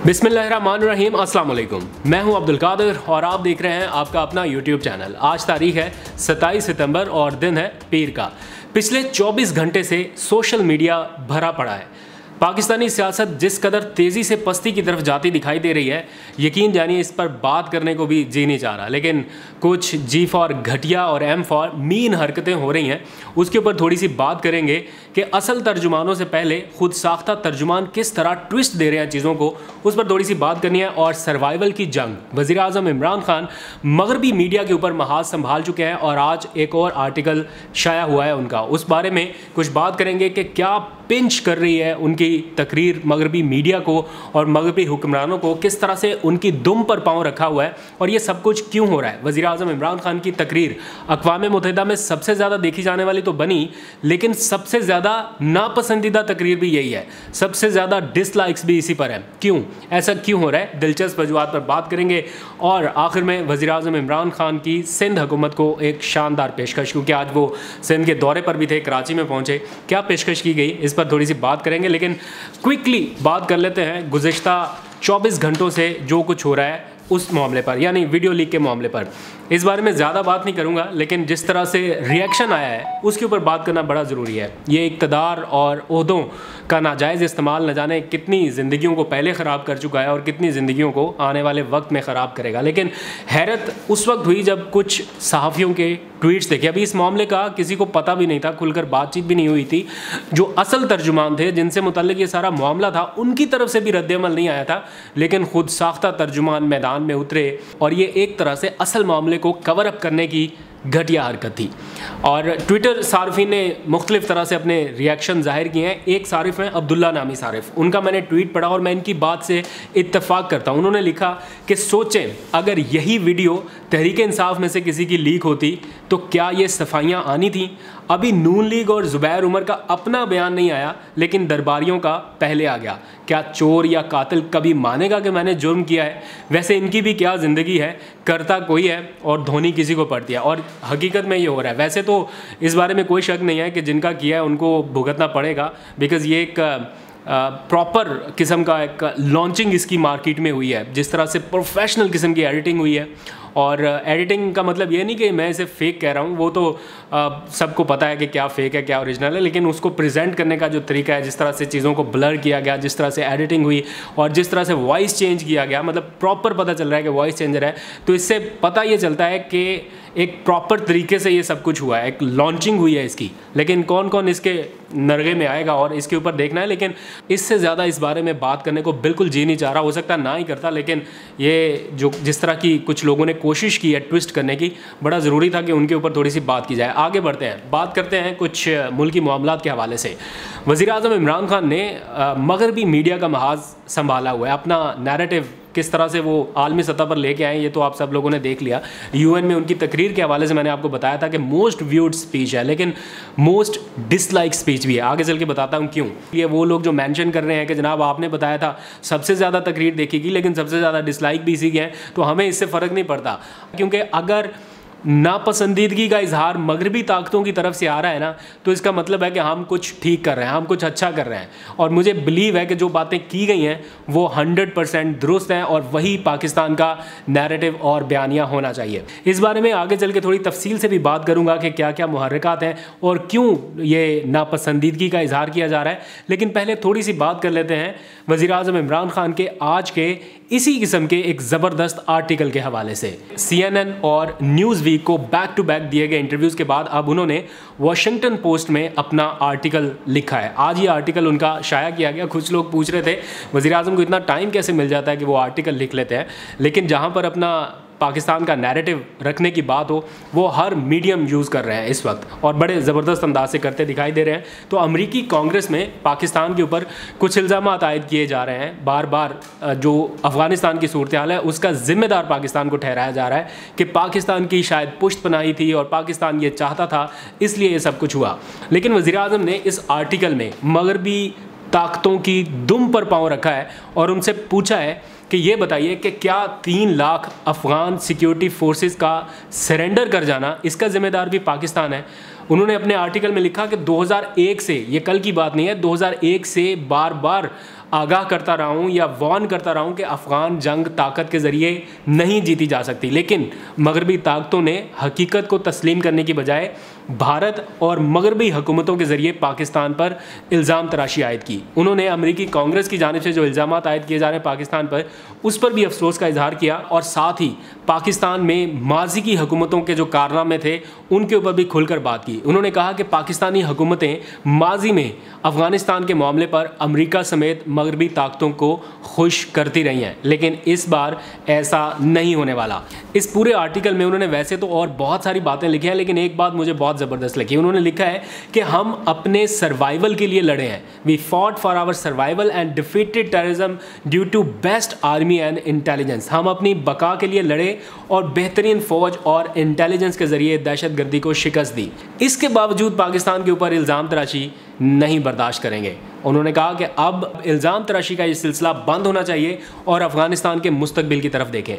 बिस्मिल्लाहिर्रहमानिर्रहीम, अस्सलाम वालेकुम। मैं हूं अब्दुल कादिर और आप देख रहे हैं आपका अपना यूट्यूब चैनल। आज तारीख है 27 सितंबर और दिन है पीर का। पिछले 24 घंटे से सोशल मीडिया भरा पड़ा है। पाकिस्तानी सियासत जिस कदर तेज़ी से पस्ती की तरफ जाती दिखाई दे रही है, यकीन जानिए इस पर बात करने को भी जी नहीं चाह रहा। लेकिन कुछ जी फॉर घटिया और एम फॉर मीन हरकतें हो रही हैं, उसके ऊपर थोड़ी सी बात करेंगे कि असल तर्जुमानों से पहले खुद साख्ता तर्जुमान किस तरह ट्विस्ट दे रहे हैं चीज़ों को, उस पर थोड़ी सी बात करनी है। और सर्वाइवल की जंग, वज़ीर आज़म इमरान खान मगरबी मीडिया के ऊपर महाज संभाल चुके हैं और आज एक और आर्टिकल शाया हुआ है उनका, उस बारे में कुछ बात करेंगे कि क्या पिंच कर रही है उनकी तकरीर मगरबी मीडिया को और मगरबी हुक्मरानों को, किस तरह से उनकी दुम पर पाँव रखा हुआ है और ये सब कुछ क्यों हो रहा है। वज़ीर आज़म इमरान खान की तकरीर अक़वाम मुत्तहिदा में सबसे ज़्यादा देखी जाने वाली तो बनी, लेकिन सबसे ज़्यादा नापसंदीदा तकरीर भी यही है, सबसे ज़्यादा डिसलाइक्स भी इसी पर है। क्यों ऐसा क्यों हो रहा है, दिलचस्प वजूहात पर बात करेंगे। और आखिर में वज़ीर आज़म इमरान खान की सिंध हुकूमत को एक शानदार पेशकश, क्योंकि आज वो सिंध के दौरे पर भी थे, कराची में पहुँचे, क्या पेशकश की गई इस पर थोड़ी सी बात करेंगे। लेकिन क्विकली बात कर लेते हैं गुज़िश्ता 24 घंटों से जो कुछ हो रहा है उस मामले पर, यानी वीडियो लीक के मामले पर। इस बारे में ज़्यादा बात नहीं करूंगा, लेकिन जिस तरह से रिएक्शन आया है उसके ऊपर बात करना बड़ा ज़रूरी है। ये इक़्तिदार और ओहदों का नाजायज़ इस्तेमाल न जाने कितनी ज़िंदगियों को पहले ख़राब कर चुका है और कितनी ज़िंदगियों को आने वाले वक्त में ख़राब करेगा। लेकिन हैरत उस वक्त हुई जब कुछ सहाफ़ियों के ट्वीट्स देखे। अभी इस मामले का किसी को पता भी नहीं था, खुलकर बातचीत भी नहीं हुई थी। जो असल तर्जुमान थे जिनसे मुतल्लिक ये सारा मामला था, उनकी तरफ से भी रद्द-ए-अमल नहीं आया था, लेकिन खुद साख्ता तर्जुमान मैदान में उतरे और ये एक तरह से असल मामले को कवर अप करने की घटिया हरकत थी। और ट्विटर सार्फिन ने मुख्तलिफ तरह से अपने रिएक्शन जाहिर किए हैं। एक सारिफ हैं अब्दुल्ला नामी सारिफ, उनका मैंने ट्वीट पढ़ा और मैं इनकी बात से इत्तफाक करता हूँ। उन्होंने लिखा कि सोचें अगर यही वीडियो तहरीक इंसाफ में से किसी की लीक होती तो क्या ये सफाइयाँ आनी थी। अभी नून लीग और ज़ुबैर उमर का अपना बयान नहीं आया, लेकिन दरबारियों का पहले आ गया। क्या चोर या कातिल कभी मानेगा कि मैंने जुर्म किया है? वैसे इनकी भी क्या ज़िंदगी है, करता कोई है और धोनी किसी को पड़ती है। और हकीकत में ये हो रहा है। वैसे तो इस बारे में कोई शक नहीं है कि जिनका किया है उनको भुगतना पड़ेगा, बिकॉज़ ये एक प्रॉपर किस्म का एक लॉन्चिंग इसकी मार्केट में हुई है। जिस तरह से प्रोफेशनल किस्म की एडिटिंग हुई है, और एडिटिंग का मतलब ये नहीं कि मैं इसे फ़ेक कह रहा हूँ, वो तो सबको पता है कि क्या फ़ेक है क्या ओरिजिनल है, लेकिन उसको प्रेजेंट करने का जो तरीका है, जिस तरह से चीज़ों को ब्लर किया गया, जिस तरह से एडिटिंग हुई और जिस तरह से वॉइस चेंज किया गया, मतलब प्रॉपर पता चल रहा है कि वॉइस चेंजर है। तो इससे पता ये चलता है कि एक प्रॉपर तरीके से ये सब कुछ हुआ है, एक लॉन्चिंग हुई है इसकी। लेकिन कौन कौन इसके नरगे में आएगा और इसके ऊपर देखना है। लेकिन इससे ज़्यादा इस बारे में बात करने को बिल्कुल जी नहीं चाह रहा, हो सकता ना ही करता, लेकिन ये जो जिस तरह की कुछ लोगों ने कोशिश की है ट्विस्ट करने की, बड़ा ज़रूरी था कि उनके ऊपर थोड़ी सी बात की जाए। आगे बढ़ते हैं, बात करते हैं कुछ मुल्की मामलात के हवाले से। वज़ीर आज़म इमरान खान ने मगरबी मीडिया का महाज संभाला हुआ है, अपना नैरेटिव किस तरह से वो आलमी सतह पर लेके आए ये तो आप सब लोगों ने देख लिया। यूएन में उनकी तकरीर के हवाले से मैंने आपको बताया था कि मोस्ट व्यूड स्पीच है, लेकिन मोस्ट डिसलाइक स्पीच भी है। आगे चल के बताता हूँ क्यों। ये वो लोग जो मेंशन कर रहे हैं कि जनाब आपने बताया था सबसे ज़्यादा तकरीर देखेगी, लेकिन सबसे ज़्यादा डिसलाइक भी इसी के हैं, तो हमें इससे फ़र्क नहीं पड़ता। क्योंकि अगर नापसंदीदगी का इजहार मगरबी ताकतों की तरफ से आ रहा है ना, तो इसका मतलब है कि हम कुछ ठीक कर रहे हैं, हम कुछ अच्छा कर रहे हैं। और मुझे बिलीव है कि जो बातें की गई हैं वो 100% दुरुस्त हैं और वही पाकिस्तान का नैरेटिव और बयानिया होना चाहिए। इस बारे में आगे चल के थोड़ी तफसील से भी बात करूंगा कि क्या क्या मुहर्रिकात हैं और क्यों ये नापसंदीदगी का इजहार किया जा रहा है। लेकिन पहले थोड़ी सी बात कर लेते हैं वज़ीर आज़म इमरान खान के आज के इसी किस्म के एक ज़बरदस्त आर्टिकल के हवाले से। CNN और न्यूज़ वीक को बैक टू बैक दिए गए इंटरव्यूज़ के बाद अब उन्होंने वॉशिंगटन पोस्ट में अपना आर्टिकल लिखा है। आज ये आर्टिकल उनका शाया किया गया। कुछ लोग पूछ रहे थे वज़ीर आज़म को इतना टाइम कैसे मिल जाता है कि वो आर्टिकल लिख लेते हैं, लेकिन जहाँ पर अपना पाकिस्तान का नैरेटिव रखने की बात हो, वो हर मीडियम यूज़ कर रहे हैं इस वक्त और बड़े ज़बरदस्त अंदाज से करते दिखाई दे रहे हैं। तो अमरीकी कांग्रेस में पाकिस्तान के ऊपर कुछ इल्ज़ामात आयद किए जा रहे हैं। बार बार जो अफ़गानिस्तान की सूरत हाल है उसका ज़िम्मेदार पाकिस्तान को ठहराया जा रहा है कि पाकिस्तान की शायद पुश्त पनाही थी और पाकिस्तान ये चाहता था, इसलिए ये सब कुछ हुआ। लेकिन वज़ीर आज़म ने इस आर्टिकल में मगरबी ताकतों की दुम पर पाँव रखा है और उनसे पूछा है कि ये बताइए कि क्या 3 लाख अफ़गान सिक्योरिटी फोर्सेस का सरेंडर कर जाना, इसका ज़िम्मेदार भी पाकिस्तान है। उन्होंने अपने आर्टिकल में लिखा कि 2001 से, ये कल की बात नहीं है, 2001 से बार बार आगाह करता रहा हूँ या वार्न करता रहा हूँ कि अफ़गान जंग ताकत के ज़रिए नहीं जीती जा सकती, लेकिन मगरबी ताकतों ने हकीकत को तस्लीम करने की बजाय भारत और मगरबी हुकूमतों के ज़रिए पाकिस्तान पर इल्ज़ाम तराशी आयद की। उन्होंने अमेरिकी कांग्रेस की जानिब से जो इल्ज़ाम आयद किए जा रहे हैं पाकिस्तान पर, उस पर भी अफसोस का इजहार किया और साथ ही पाकिस्तान में माजी की हुकूमतों के जो कारनामे थे उनके ऊपर भी खुलकर बात की। उन्होंने कहा कि पाकिस्तानी हुकूमतें माजी में अफ़गानिस्तान के मामले पर अमेरिका समेत मगरबी ताकतों को खुश करती रही हैं, लेकिन इस बार ऐसा नहीं होने वाला। इस पूरे आर्टिकल में उन्होंने वैसे तो और बहुत सारी बातें लिखी हैं, लेकिन एक बात मुझे बहुत ज़बरदस्त लगी। उन्होंने लिखा है कि हम अपने सर्वाइवल के लिए लड़े हैं। We fought for our survival and defeated terrorism due to best army and intelligence. हम अपनी बका के लिए लड़े और बेहतरीन फौज और इंटेलिजेंस के जरिए दहशतगर्दी को शिकस्त दी। इसके बावजूद पाकिस्तान के ऊपर इल्ज़ाम तराशी नहीं बर्दाश्त करेंगे। उन्होंने कहा कि अब इल्ज़ाम तराशी का ये सिलसिला बंद होना चाहिए और अफ़गानिस्तान के मुस्तकबिल की तरफ देखें।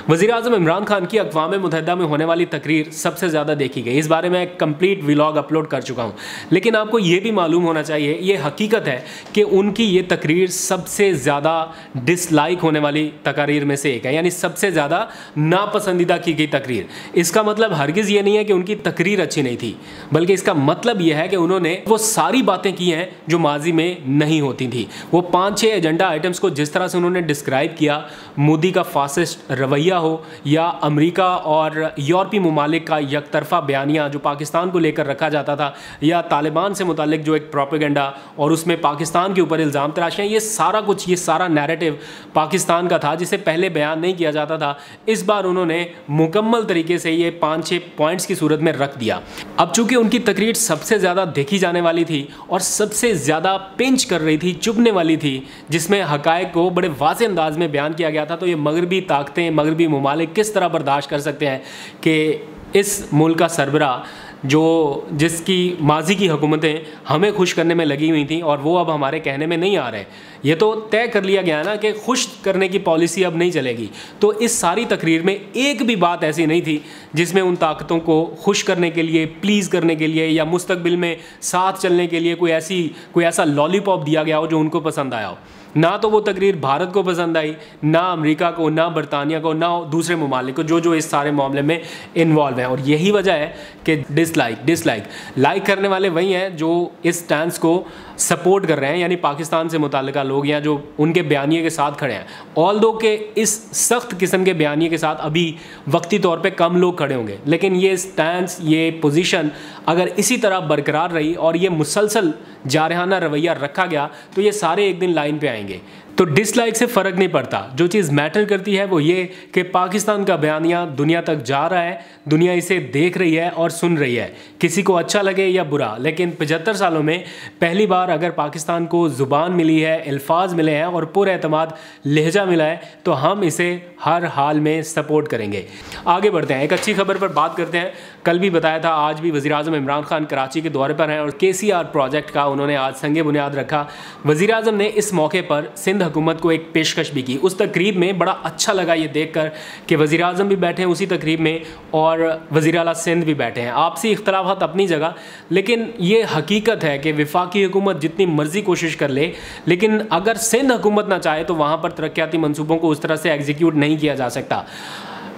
वज़ीर-ए-आज़म इमरान खान की अक़वाम मुत्तहिदा में होने वाली तकरीर सबसे ज़्यादा देखी गई। इस बारे में एक कंप्लीट व्लॉग अपलोड कर चुका हूँ, लेकिन आपको ये भी मालूम होना चाहिए, ये हकीकत है कि उनकी ये तकरीर सबसे ज़्यादा डिसलाइक होने वाली तकरीर में से एक है, यानी सबसे ज़्यादा नापसंदीदा की गई तकरीर। इसका मतलब हरगिज़ ये नहीं है कि उनकी तकरीर अच्छी नहीं थी, बल्कि इसका मतलब यह है कि उन्होंने वो सारी बातें की हैं जो माजी में नहीं होती थी। वो 5-6 एजेंडा आइटम्स को जिस तरह से उन्होंने डिस्क्राइब किया, मोदी का फासिस्ट रवैया हो या अमेरिका और यूरोपीय ममालिक का यकतरफा बयानिया जो पाकिस्तान को लेकर रखा जाता था, या तालिबान से मुतालिक जो एक प्रोपेगेंडा और उसमें पाकिस्तान के ऊपर इल्ज़ाम तराशियाँ, ये सारा कुछ, ये सारा नैरेटिव पाकिस्तान का था जिसे पहले बयान नहीं किया जाता था। इस बार उन्होंने मुकम्मल तरीके से ये 5-6 पॉइंट्स की सूरत में रख दिया। अब चूंकि उनकी तकरीर सबसे ज़्यादा देखी जाने वाली थी और सबसे ज़्यादा पिंच कर रही थी, चुभने वाली थी, जिसमें हक़ाइक़ को बड़े वाज़ेह अंदाज में बयान किया गया था, तो ये मगरबी ताकतें, मगरबी ममालिक किस तरह बर्दाश्त कर सकते हैं कि इस मुल्क का सरबरा जिसकी माजी की हुकूमतें हमें खुश करने में लगी हुई थी और वो अब हमारे कहने में नहीं आ रहे। ये तो तय कर लिया गया ना कि खुश करने की पॉलिसी अब नहीं चलेगी। तो इस सारी तकरीर में एक भी बात ऐसी नहीं थी जिसमें उन ताकतों को खुश करने के लिए, प्लीज़ करने के लिए या मुस्तकबिल में साथ चलने के लिए कोई ऐसा लॉलीपॉप दिया गया हो जो उनको पसंद आया हो। ना तो वो तकरीर भारत को पसंद आई, ना अमेरिका को, ना बरतानिया को, ना दूसरे ममालिक को जो इस सारे मामले में इन्वॉल्व हैं। और यही वजह है कि डिसलाइक लाइक करने वाले वही हैं जो इस स्टैंस को सपोर्ट कर रहे हैं, यानी पाकिस्तान से मुताल्लिका लोग या जो उनके बयानिए के साथ खड़े हैं। ऑल्दो के इस सख्त किस्म के बयानिए के साथ अभी वक्ती तौर पे कम लोग खड़े होंगे, लेकिन ये स्टैंस, ये पोजीशन अगर इसी तरह बरकरार रही और ये मुसलसल जारहाना रवैया रखा गया तो ये सारे एक दिन लाइन पे आएंगे। तो डिसलाइक से फ़र्क नहीं पड़ता, जो चीज़ मैटर करती है वो ये कि पाकिस्तान का बयानिया दुनिया तक जा रहा है, दुनिया इसे देख रही है और सुन रही है, किसी को अच्छा लगे या बुरा। लेकिन 75 सालों में पहली बार अगर पाकिस्तान को ज़ुबान मिली है, अल्फाज मिले हैं और पुरएतमाद लहजा मिला है, तो हम इसे हर हाल में सपोर्ट करेंगे। आगे बढ़ते हैं, एक अच्छी खबर पर बात करते हैं। कल भी बताया था, आज भी वज़ीर-ए-आज़म इमरान खान कराची के दौरे पर हैं और KCR प्रोजेक्ट का उन्होंने आज संगे बुनियाद रखा। वज़ीर-ए-आज़म ने इस मौके पर सिंध हुकूमत को एक पेशकश भी की। उस तकरीब में बड़ा अच्छा लगा ये देखकर कि वज़ीर-ए-आज़म भी बैठे हैं उसी तकरीब में और वज़ीर आला सिंध भी बैठे हैं। आपसी इख्तलाफात अपनी जगह, लेकिन ये हकीकत है कि वफाकी हुकूमत जितनी मर्जी कोशिश कर ले, लेकिन अगर सिंध हुकूमत ना चाहे तो वहाँ पर तरक्याती मंसूबों को उस तरह से एग्जीक्यूट नहीं किया जा सकता।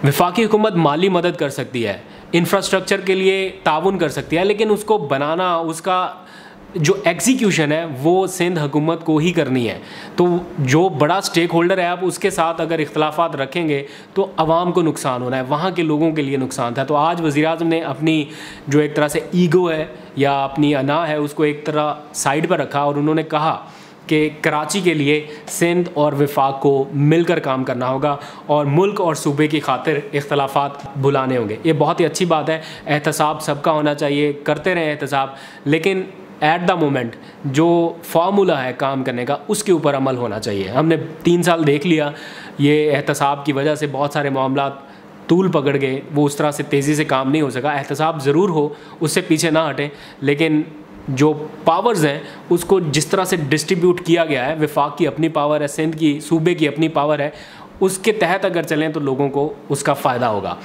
वफाकी हुकूमत माली मदद कर सकती है, इंफ्रास्ट्रक्चर के लिए ताउन कर सकती है, लेकिन उसको बनाना, उसका जो एग्जीक्यूशन है वो सिंध हुकूमत को ही करनी है। तो जो बड़ा स्टेक होल्डर है, आप उसके साथ अगर इख्तलाफात रखेंगे तो आवाम को नुकसान होना है, वहाँ के लोगों के लिए नुकसान था। तो आज वज़ीर-ए-आज़म ने अपनी जो एक तरह से ईगो है या अपनी अना है उसको एक तरह साइड पर रखा और उन्होंने कहा कि कराची के लिए सिंध और वफाक को मिलकर काम करना होगा और मुल्क और सूबे की खातिर इख्तलाफात भुलाने होंगे। ये बहुत ही अच्छी बात है, एहतसाब सबका होना चाहिए, करते रहें एहतसाब, लेकिन एट द मोमेंट जो फार्मूला है काम करने का उसके ऊपर अमल होना चाहिए। हमने 3 साल देख लिया, ये एहतसाब की वजह से बहुत सारे मामला तूल पकड़ गए, वो उस तरह से तेज़ी से काम नहीं हो सका। एहतसाब ज़रूर हो, उससे पीछे ना हटें, लेकिन जो पावर्स हैं उसको जिस तरह से डिस्ट्रीब्यूट किया गया है, वफाक की अपनी पावर है, सिंध की, सूबे की अपनी पावर है, उसके तहत अगर चलें तो लोगों को उसका फ़ायदा होगा।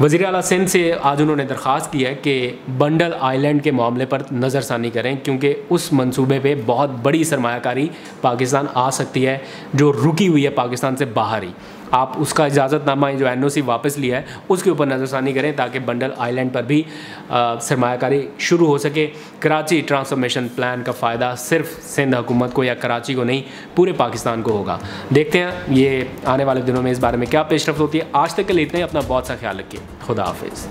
वज़ीर आला सिंध से आज उन्होंने दरख्वास्त की है कि बंडल आइलैंड के मामले पर नज़रसानी करें, क्योंकि उस मंसूबे पे बहुत बड़ी सरमायाकारी पाकिस्तान आ सकती है जो रुकी हुई है पाकिस्तान से बाहर ही। आप उसका इजाज़तनामा जो NOC वापस लिया है उसके ऊपर नज़रसानी करें ताकि बंडल आइलैंड पर भी सरमायाकारी शुरू हो सके। कराची ट्रांसफॉर्मेशन प्लान का फ़ायदा सिर्फ सिंध हुकूमत को या कराची को नहीं, पूरे पाकिस्तान को होगा। देखते हैं ये आने वाले दिनों में इस बारे में क्या पेशरफ्त होती है। आज तक के लिए इतना ही, अपना बहुत सा ख्याल रखिए। खुदा हाफिज़।